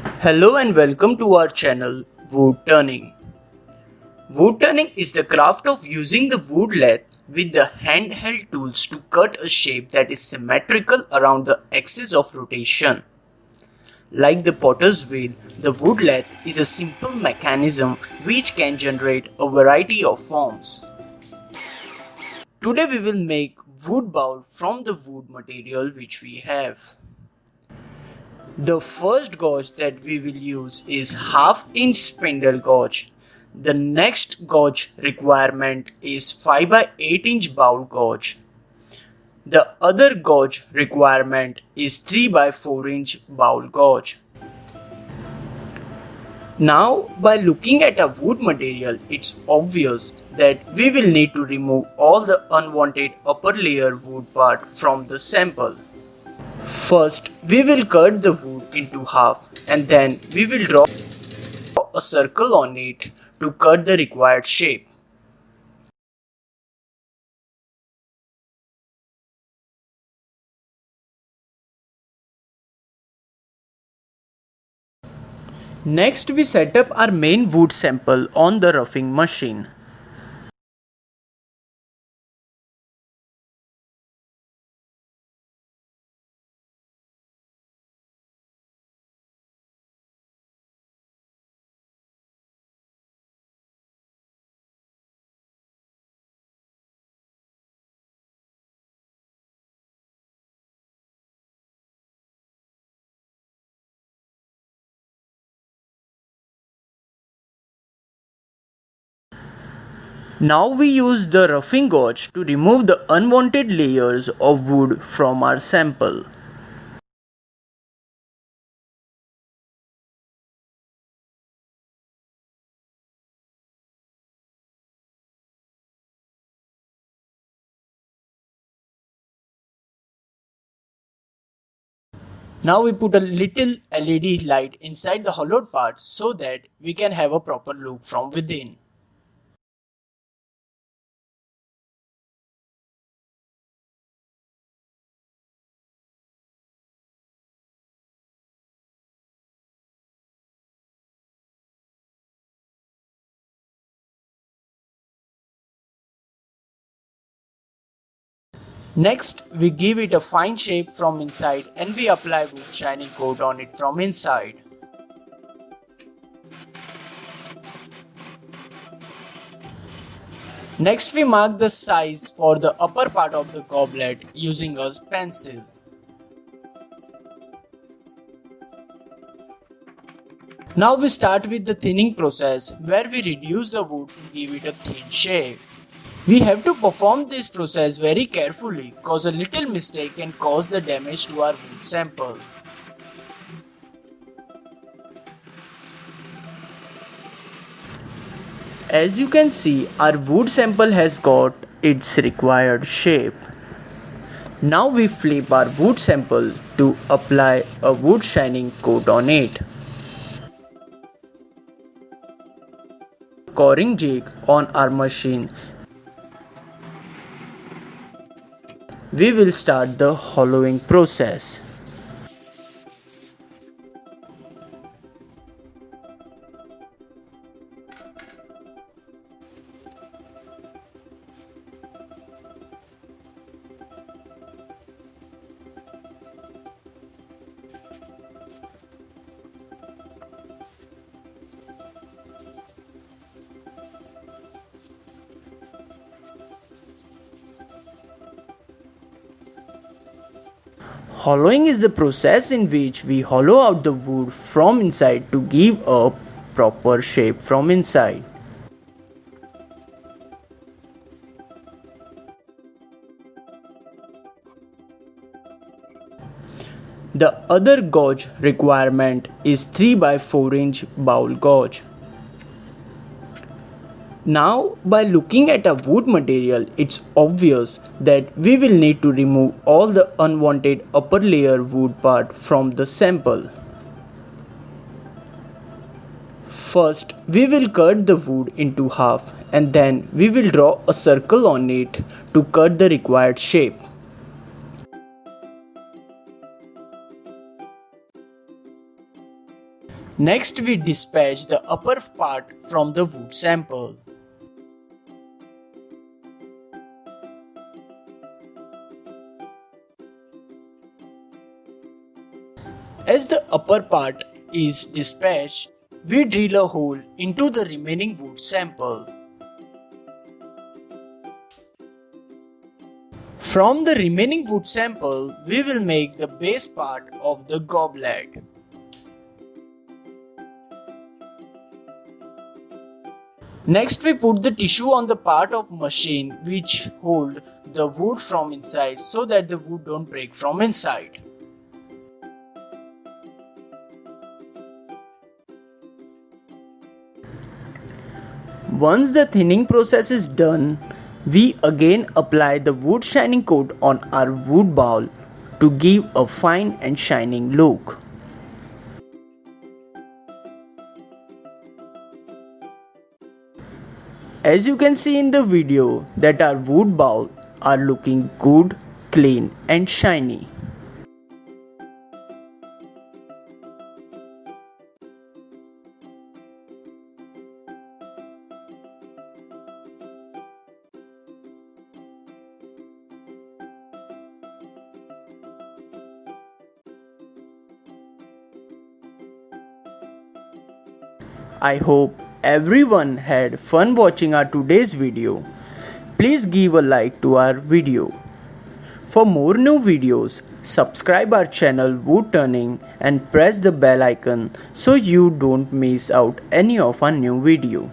Hello and welcome to our channel Woodturning. Woodturning is the craft of using the wood lathe with the handheld tools to cut a shape that is symmetrical around the axis of rotation. Like the potter's wheel, the wood lathe is a simple mechanism which can generate a variety of forms. Today we will make wood bowl from the wood material which we have. The first gauge that we will use is half-inch spindle gauge. The next gauge requirement is 5 by 8 inch bowl gauge. The other gauge requirement is 3 by 4 inch bowl gauge. Now, by looking at a wood material, it's obvious that we will need to remove all the unwanted upper layer wood part from the sample. First, we will cut the wood into half and then we will draw a circle on it to cut the required shape. Next, we set up our main wood sample on the roughing machine. Now we use the roughing gauge to remove the unwanted layers of wood from our sample. Now we put a little LED light inside the hollowed part so that we can have a proper look from within. Next, we give it a fine shape from inside and we apply wood shining coat on it from inside. Next, we mark the size for the upper part of the goblet using a pencil. Now we start with the thinning process where we reduce the wood to give it a thin shape. We have to perform this process very carefully cause a little mistake can cause the damage to our wood sample. As you can see, our wood sample has got its required shape. Now we flip our wood sample to apply a wood shining coat on it. Coring jig on our machine, we will start the hollowing process. Hollowing is the process in which we hollow out the wood from inside to give a proper shape from inside. The other gauge requirement is 3 by 4 inch bowl gauge. Now, by looking at a wood material, it's obvious that we will need to remove all the unwanted upper layer wood part from the sample. First, we will cut the wood into half and then we will draw a circle on it to cut the required shape. Next, we dispatch the upper part from the wood sample. As the upper part is dispatched, we drill a hole into the remaining wood sample. From the remaining wood sample, we will make the base part of the goblet. Next, we put the tissue on the part of machine which hold the wood from inside so that the wood don't break from inside. Once the thinning process is done, we again apply the wood shining coat on our wood bowl to give a fine and shining look. As you can see in the video that our wood bowl are looking good, clean and shiny. I hope everyone had fun watching our today's video. Please give a like to our video. For more new videos, subscribe our channel Woodturning and press the bell icon so you don't miss out any of our new video.